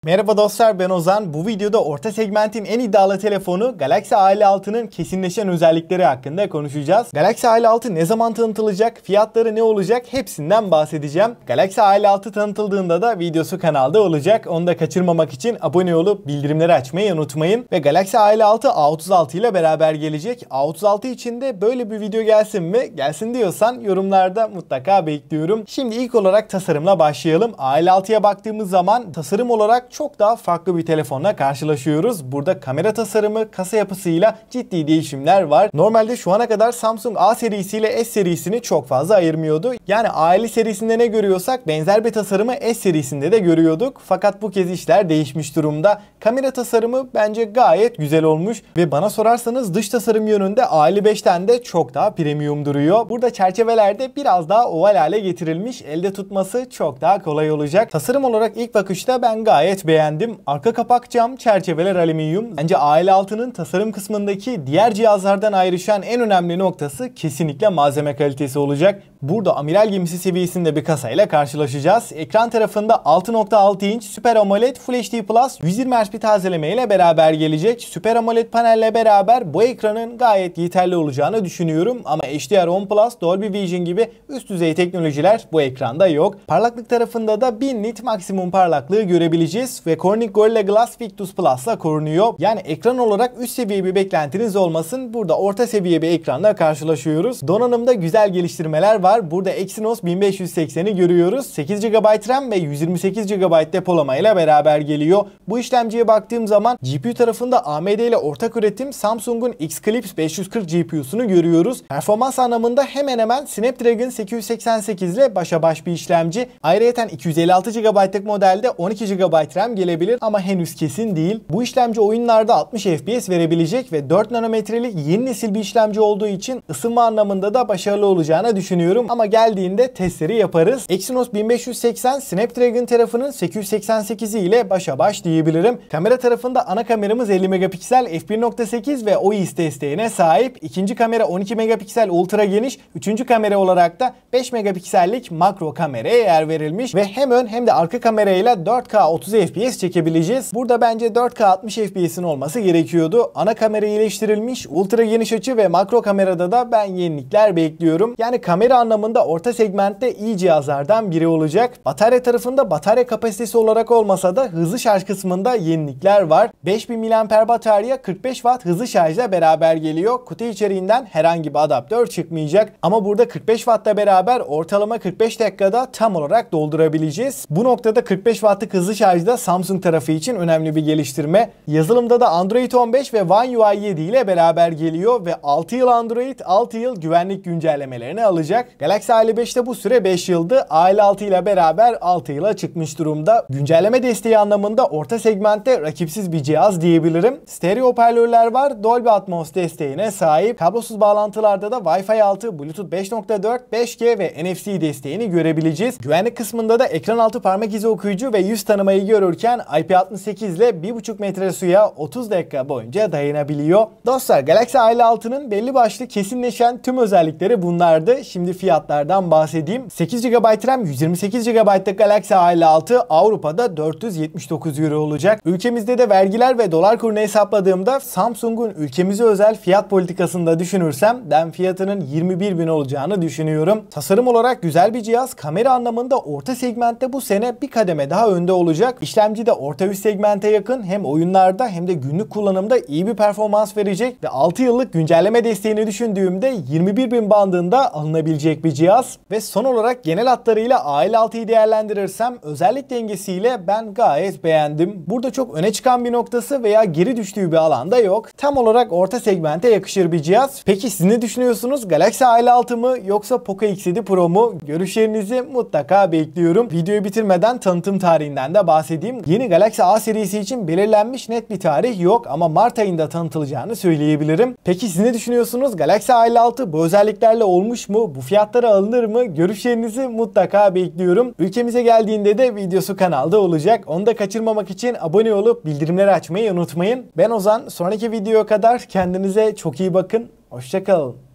Merhaba dostlar, ben Ozan. Bu videoda orta segmentin en iddialı telefonu Galaxy A56'nın kesinleşen özellikleri hakkında konuşacağız. Galaxy A56 ne zaman tanıtılacak, fiyatları ne olacak hepsinden bahsedeceğim. Galaxy A56 tanıtıldığında da videosu kanalda olacak. Onu da kaçırmamak için abone olup bildirimleri açmayı unutmayın. Ve Galaxy A56 A36 ile beraber gelecek. A36 için de böyle bir video gelsin mi? Gelsin diyorsan yorumlarda mutlaka bekliyorum. Şimdi ilk olarak tasarımla başlayalım. A56'ya baktığımız zaman tasarım olarak çok daha farklı bir telefonla karşılaşıyoruz. Burada kamera tasarımı, kasa yapısıyla ciddi değişimler var. Normalde şu ana kadar Samsung A serisi ile S serisini çok fazla ayırmıyordu. Yani A50 serisinde ne görüyorsak benzer bir tasarımı S serisinde de görüyorduk. Fakat bu kez işler değişmiş durumda. Kamera tasarımı bence gayet güzel olmuş ve bana sorarsanız dış tasarım yönünde A55'ten de çok daha premium duruyor. Burada çerçevelerde biraz daha oval hale getirilmiş. Elde tutması çok daha kolay olacak. Tasarım olarak ilk bakışta ben gayet beğendim. Arka kapak cam, çerçeveler alüminyum. Bence A56'nın tasarım kısmındaki diğer cihazlardan ayrışan en önemli noktası kesinlikle malzeme kalitesi olacak. Burada amiral gemisi seviyesinde bir kasayla karşılaşacağız. Ekran tarafında 6.6 inç Super AMOLED Full HD Plus 120 Hz bir tazeleme ile beraber gelecek. Super AMOLED panelle beraber bu ekranın gayet yeterli olacağını düşünüyorum. Ama HDR10 Plus, Dolby Vision gibi üst düzey teknolojiler bu ekranda yok. Parlaklık tarafında da 1000 nit maksimum parlaklığı görebileceğiz ve Corning Gorilla Glass Victus Plus'la korunuyor. Yani ekran olarak üst seviye bir beklentiniz olmasın. Burada orta seviye bir ekranla karşılaşıyoruz. Donanımda güzel geliştirmeler var. Burada Exynos 1580'i görüyoruz. 8 GB RAM ve 128 GB depolama ile beraber geliyor. Bu işlemciye baktığım zaman GPU tarafında AMD ile ortak üretim Samsung'un X-Clips 540 GPU'sunu görüyoruz. Performans anlamında hemen hemen Snapdragon 888 ile başa baş bir işlemci. Ayrıca 256 GB'lık modelde 12 GB RAM gelebilir ama henüz kesin değil. Bu işlemci oyunlarda 60 FPS verebilecek ve 4 nanometrelik yeni nesil bir işlemci olduğu için ısınma anlamında da başarılı olacağını düşünüyorum. Ama geldiğinde testleri yaparız. Exynos 1580 Snapdragon tarafının 888'i ile başa baş diyebilirim. Kamera tarafında ana kameramız 50 megapiksel f1.8 ve OIS desteğine sahip. İkinci kamera 12 megapiksel ultra geniş. Üçüncü kamera olarak da 5 megapiksellik makro kameraya yer verilmiş ve hem ön hem de arka kamerayla 4K 30 FPS çekebileceğiz. Burada bence 4K 60 FPS'in olması gerekiyordu. Ana kamera iyileştirilmiş. Ultra geniş açı ve makro kamerada da ben yenilikler bekliyorum. Yani kamera anlamında orta segmentte iyi cihazlardan biri olacak. Batarya tarafında batarya kapasitesi olarak olmasa da hızlı şarj kısmında yenilikler var. 5000 mAh batarya 45 Watt hızlı şarjla beraber geliyor. Kutu içeriğinden herhangi bir adaptör çıkmayacak. Ama burada 45 Watt'la beraber ortalama 45 dakikada tam olarak doldurabileceğiz. Bu noktada 45 Watt'lık hızlı şarjda Samsung tarafı için önemli bir geliştirme. Yazılımda da Android 15 ve One UI 7 ile beraber geliyor ve 6 yıl Android, 6 yıl güvenlik güncellemelerini alacak. Galaxy A55'te bu süre 5 yıldı. A56 ile beraber 6 yıla çıkmış durumda. Güncelleme desteği anlamında orta segmentte rakipsiz bir cihaz diyebilirim. Stereo hoparlörler var. Dolby Atmos desteğine sahip. Kablosuz bağlantılarda da Wi-Fi 6, Bluetooth 5.4, 5G ve NFC desteğini görebileceğiz. Güvenlik kısmında da ekran altı parmak izi okuyucu ve yüz tanımayı görürken IP68 ile 1,5 metre suya 30 dakika boyunca dayanabiliyor. Dostlar, Galaxy A56'nın belli başlı kesinleşen tüm özellikleri bunlardı. Şimdi fiyatlardan bahsedeyim. 8 GB RAM, 128 GB'lık Galaxy A56 Avrupa'da 479 euro olacak. Ülkemizde de vergiler ve dolar kurunu hesapladığımda Samsung'un ülkemize özel fiyat politikasında düşünürsem ben fiyatının 21.000 olacağını düşünüyorum. Tasarım olarak güzel bir cihaz. Kamera anlamında orta segmentte bu sene bir kademe daha önde olacak. İşlemci de orta üst segmente yakın. Hem oyunlarda hem de günlük kullanımda iyi bir performans verecek ve 6 yıllık güncelleme desteğini düşündüğümde 21.000 bandında alınabilecek bir cihaz. Ve son olarak genel hatlarıyla A56'yı değerlendirirsem özellik dengesiyle ben gayet beğendim. Burada çok öne çıkan bir noktası veya geri düştüğü bir alanda yok. Tam olarak orta segmente yakışır bir cihaz. Peki siz ne düşünüyorsunuz? Galaxy A56 mı yoksa Poco X7 Pro mu? Görüşlerinizi mutlaka bekliyorum. Videoyu bitirmeden tanıtım tarihinden de bahsedeyim. Yeni Galaxy A serisi için belirlenmiş net bir tarih yok ama Mart ayında tanıtılacağını söyleyebilirim. Peki siz ne düşünüyorsunuz? Galaxy A56 bu özelliklerle olmuş mu? Bu fiyatlara alınır mı? Görüşlerinizi mutlaka bekliyorum. Ülkemize geldiğinde de videosu kanalda olacak. Onu da kaçırmamak için abone olup bildirimleri açmayı unutmayın. Ben Ozan. Sonraki videoya kadar kendinize çok iyi bakın. Hoşça kalın.